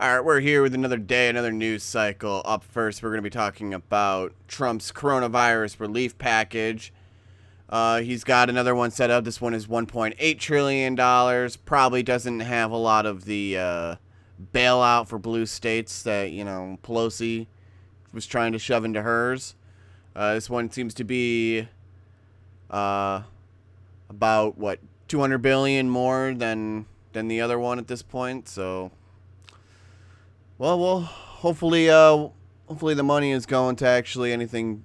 All right, we're here with another day, another news cycle. Up first, we're going to be talking about Trump's coronavirus relief package. He's got another one set up. This one is $1.8 trillion. Probably doesn't have a lot of the bailout for blue states that, Pelosi was trying to shove into hers. This one seems to be about, $200 billion more than the other one at this point, so... Well, hopefully the money is going to actually anything,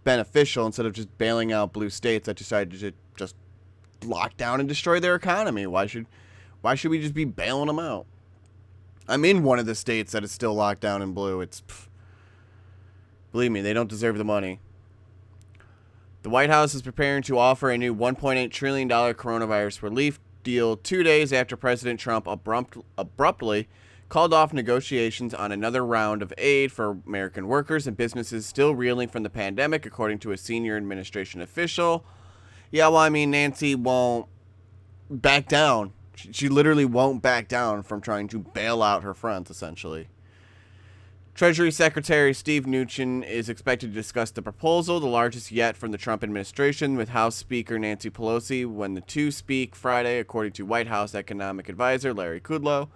beneficial instead of just bailing out blue states that decided to just lock down and destroy their economy. Why should we just be bailing them out? I'm in one of the states that is still locked down in blue. Believe me, they don't deserve the money. The White House is preparing to offer a new $1.8 trillion coronavirus relief deal 2 days after President Trump abruptly called off negotiations on another round of aid for American workers and businesses still reeling from the pandemic, according to a senior administration official. Yeah, well, Nancy won't back down. She literally won't back down from trying to bail out her friends, essentially. Treasury Secretary Steve Mnuchin is expected to discuss the proposal, the largest yet from the Trump administration, with House Speaker Nancy Pelosi when the two speak Friday, according to White House economic advisor Larry Kudlow.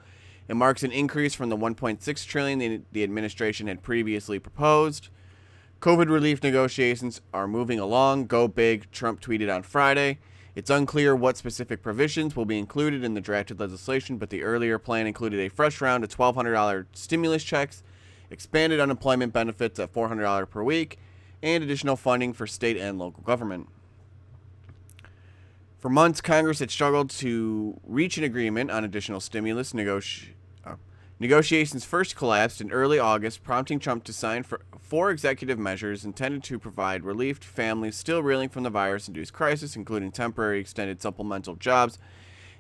It marks an increase from the $1.6 trillion the administration had previously proposed. COVID relief negotiations are moving along. Go big, Trump tweeted on Friday. It's unclear what specific provisions will be included in the drafted legislation, but the earlier plan included a fresh round of $1,200 stimulus checks, expanded unemployment benefits at $400 per week, and additional funding for state and local government. For months, Congress had struggled to reach an agreement on additional stimulus. Negotiations first collapsed in early August, prompting Trump to sign four executive measures intended to provide relief to families still reeling from the virus-induced crisis, including temporary extended supplemental jobs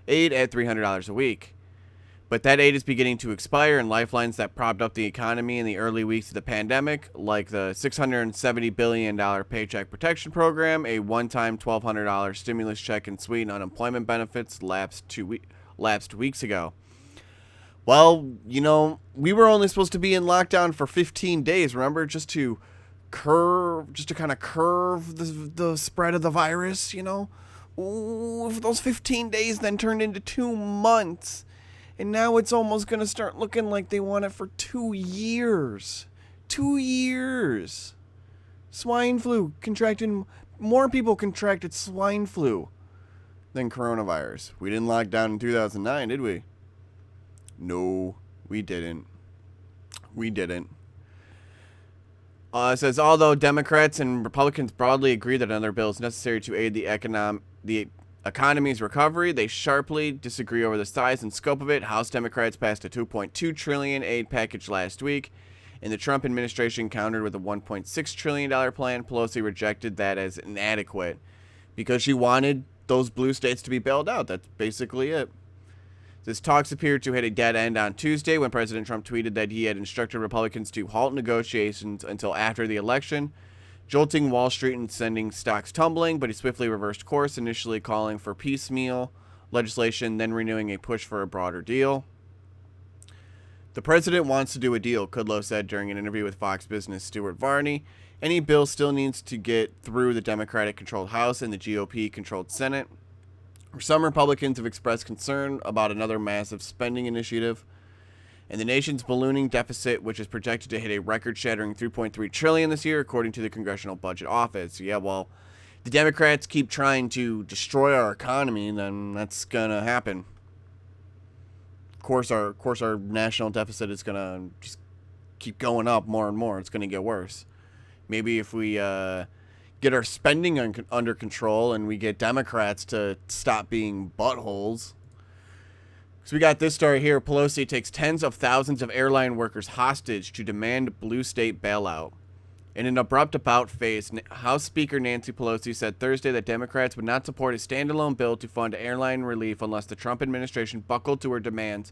aid at $300 a week. But that aid is beginning to expire, and lifelines that propped up the economy in the early weeks of the pandemic, like the $670 billion Paycheck Protection Program, a one-time $1,200 stimulus check, and sweetened unemployment benefits, lapsed weeks ago. Well, we were only supposed to be in lockdown for 15 days, remember? Just to kind of curve the spread of the virus, Ooh, if those 15 days then turned into 2 months. And now it's almost going to start looking like they want it for 2 years. 2 years. Swine flu more people contracted swine flu than coronavirus. We didn't lock down in 2009, did we? No, we didn't. It says, although Democrats and Republicans broadly agree that another bill is necessary to aid the economy's recovery, they sharply disagree over the size and scope of it. House Democrats passed a $2.2 trillion aid package last week, and the Trump administration countered with a $1.6 trillion plan. Pelosi rejected that as inadequate because she wanted those blue states to be bailed out. That's basically it. This talks appeared to hit a dead end on Tuesday when President Trump tweeted that he had instructed Republicans to halt negotiations until after the election, jolting Wall Street and sending stocks tumbling, but he swiftly reversed course, initially calling for piecemeal legislation, then renewing a push for a broader deal. The president wants to do a deal, Kudlow said during an interview with Fox Business' Stuart Varney. Any bill still needs to get through the Democratic-controlled House and the GOP-controlled Senate. Some Republicans have expressed concern about another massive spending initiative and the nation's ballooning deficit, which is projected to hit a record-shattering $3.3 trillion this year, according to the Congressional Budget Office. Yeah, well, the Democrats keep trying to destroy our economy, then that's gonna happen. Of course, our national deficit is gonna just keep going up more and more. It's gonna get worse. Maybe if we get our spending under control and we get Democrats to stop being buttholes. So we got this story here. Pelosi takes tens of thousands of airline workers hostage to demand blue state bailout. In an abrupt about-face, House Speaker Nancy Pelosi said Thursday that Democrats would not support a standalone bill to fund airline relief unless the Trump administration buckled to her demands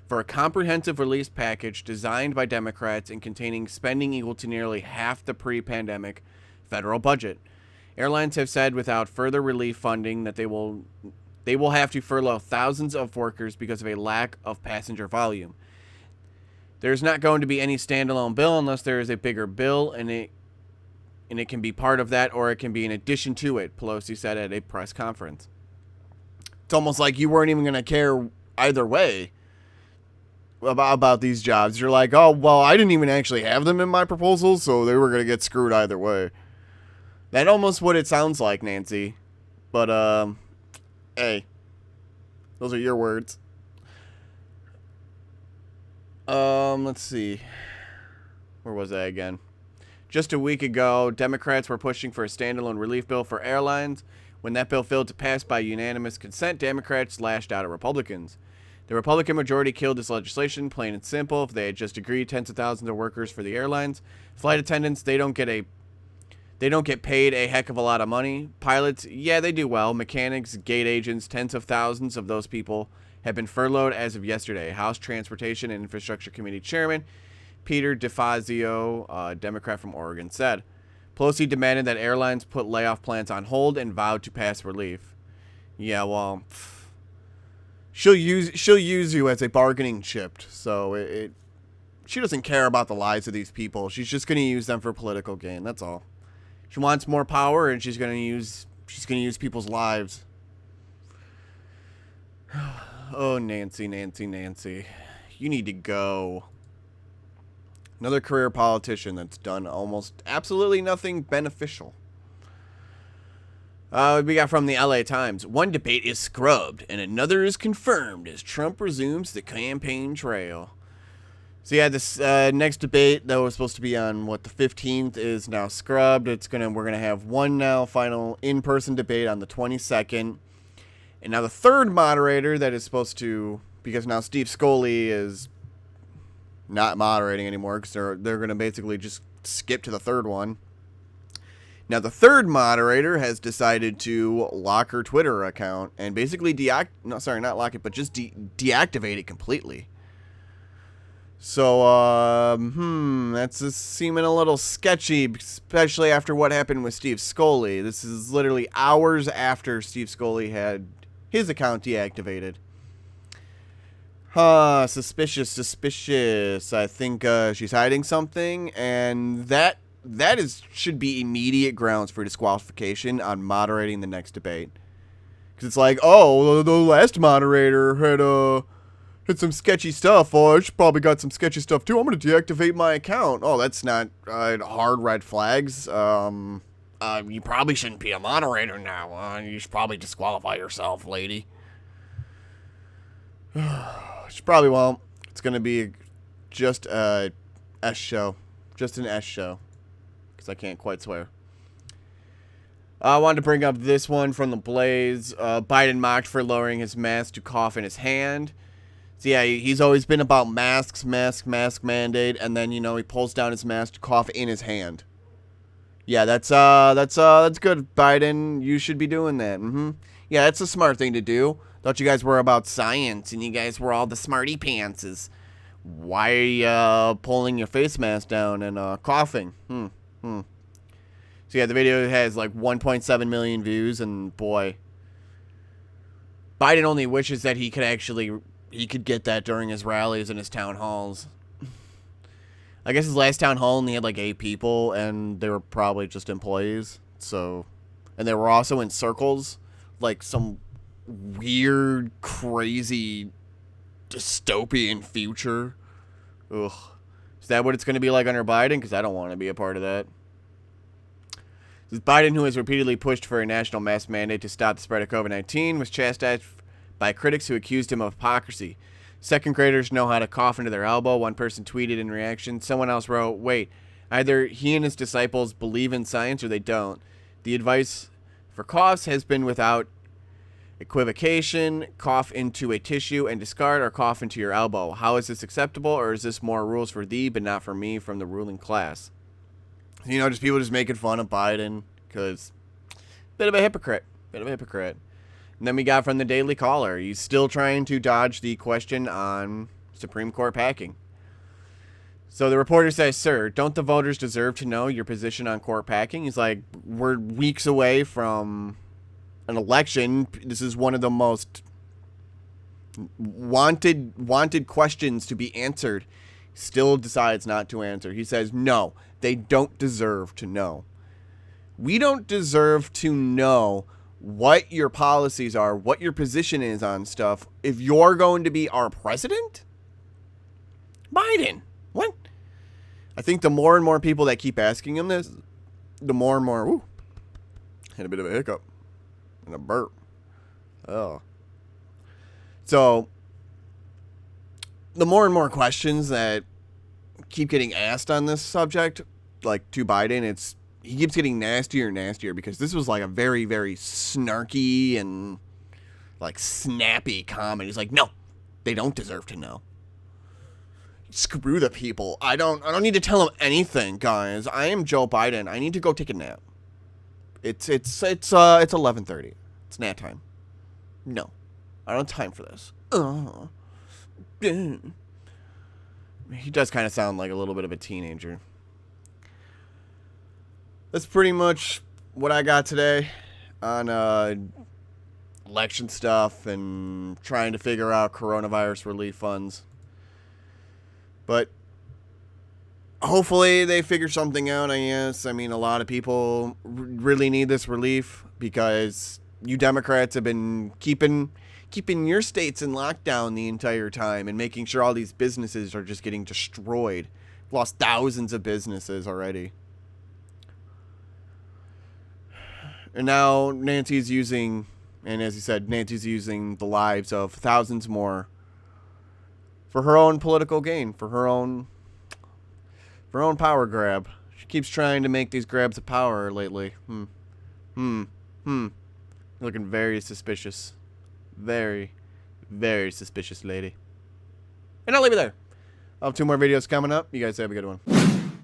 for a comprehensive relief package designed by Democrats and containing spending equal to nearly half the pre-pandemic federal budget. Airlines have said without further relief funding that they will have to furlough thousands of workers because of a lack of passenger volume. There's not going to be any standalone bill unless there is a bigger bill, and it can be part of that, or it can be in addition to it, Pelosi said at a press conference. It's almost like you weren't even going to care either way about these jobs. You're like, oh, well, I didn't even actually have them in my proposal, so they were going to get screwed either way. That's almost what it sounds like, Nancy. But, hey, those are your words. Let's see. Where was I again? Just a week ago, Democrats were pushing for a standalone relief bill for airlines. When that bill failed to pass by unanimous consent, Democrats lashed out at Republicans. The Republican majority killed this legislation, plain and simple. If they had just agreed, tens of thousands of workers for the airlines, flight attendants, they don't get paid a heck of a lot of money. Pilots, yeah, they do well. Mechanics, gate agents, tens of thousands of those people have been furloughed as of yesterday. House Transportation and Infrastructure Committee Chairman Peter DeFazio, Democrat from Oregon, said. Pelosi demanded that airlines put layoff plans on hold and vowed to pass relief. Yeah, well, she'll use you as a bargaining chip. So she doesn't care about the lives of these people. She's just going to use them for political gain. That's all. She wants more power, and she's going to use people's lives. Oh, Nancy, Nancy, Nancy. You need to go. Another career politician that's done almost absolutely nothing beneficial. We got from the LA Times. One debate is scrubbed, and another is confirmed as Trump resumes the campaign trail. So yeah, this next debate that was supposed to be on, the 15th is now scrubbed. We're going to have one now final in-person debate on the 22nd. And now the third moderator that is supposed to, because now Steve Scully is not moderating anymore because they're going to basically just skip to the third one. Now the third moderator has decided to lock her Twitter account and basically just deactivate it completely. So, that's just seeming a little sketchy, especially after what happened with Steve Scully. This is literally hours after Steve Scully had his account deactivated. Suspicious. I think she's hiding something, and that should be immediate grounds for disqualification on moderating the next debate. Because it's like, oh, the last moderator had some sketchy stuff. Oh, she probably got some sketchy stuff too. I'm going to deactivate my account. Oh, that's not hard red flags. You probably shouldn't be a moderator now. You should probably disqualify yourself, lady. She probably won't. It's going to be just a S show. Just an S show. Because I can't quite swear. I wanted to bring up this one from the Blaze. Biden mocked for lowering his mask to cough in his hand. So yeah, he's always been about mask mandate, and then, he pulls down his mask to cough in his hand. Yeah, that's good, Biden. You should be doing that. Yeah, that's a smart thing to do. Thought you guys were about science, and you guys were all the smarty pantses. Why are you pulling your face mask down and coughing? So yeah, the video has like 1.7 million views, and boy, Biden only wishes that he could get that during his rallies and his town halls. I guess his last town hall only had like 8 people, and they were probably just employees. So, and they were also in circles, like some weird, crazy, dystopian future. Ugh. Is that what it's going to be like under Biden? Because I don't want to be a part of that. This Biden, who has repeatedly pushed for a national mask mandate to stop the spread of COVID-19, was chastised by critics who accused him of hypocrisy. Second graders know how to cough into their elbow, one person tweeted in reaction. Someone else wrote, wait, either he and his disciples believe in science or they don't. The advice for coughs has been without equivocation: cough into a tissue and discard, or cough into your elbow. How is this acceptable, or is this more rules for thee but not for me from the ruling class? Just people just making fun of Biden because bit of a hypocrite. And then we got from the Daily Caller, he's still trying to dodge the question on Supreme Court packing. So the reporter says, sir, don't the voters deserve to know your position on court packing? He's like, we're weeks away from an election. This is one of the most wanted questions to be answered. still decides not to answer. He says, no, they don't deserve to know. We don't deserve to know what your policies are, what your position is on stuff, if you're going to be our president? Biden. What? I think the more and more people that keep asking him this, the more and more, ooh, had a bit of a hiccup and a burp. Oh. So, the more and more questions that keep getting asked on this subject, like to Biden, he keeps getting nastier and nastier, because this was like a very, very snarky and like snappy comment. He's like, no, they don't deserve to know. Screw the people. I don't need to tell them anything, guys. I am Joe Biden. I need to go take a nap. It's 11:30. It's nap time. No, I don't have time for this. He does kind of sound like a little bit of a teenager. That's pretty much what I got today on election stuff and trying to figure out coronavirus relief funds. But hopefully they figure something out, I guess. I mean, a lot of people really need this relief, because you Democrats have been keeping your states in lockdown the entire time and making sure all these businesses are just getting destroyed. Lost thousands of businesses already. And now Nancy's using, and as he said, Nancy's using the lives of thousands more for her own political gain, for her own power grab. She keeps trying to make these grabs of power lately. Looking very suspicious. Very, very suspicious lady. And I'll leave it there. I'll have 2 more videos coming up. You guys have a good one.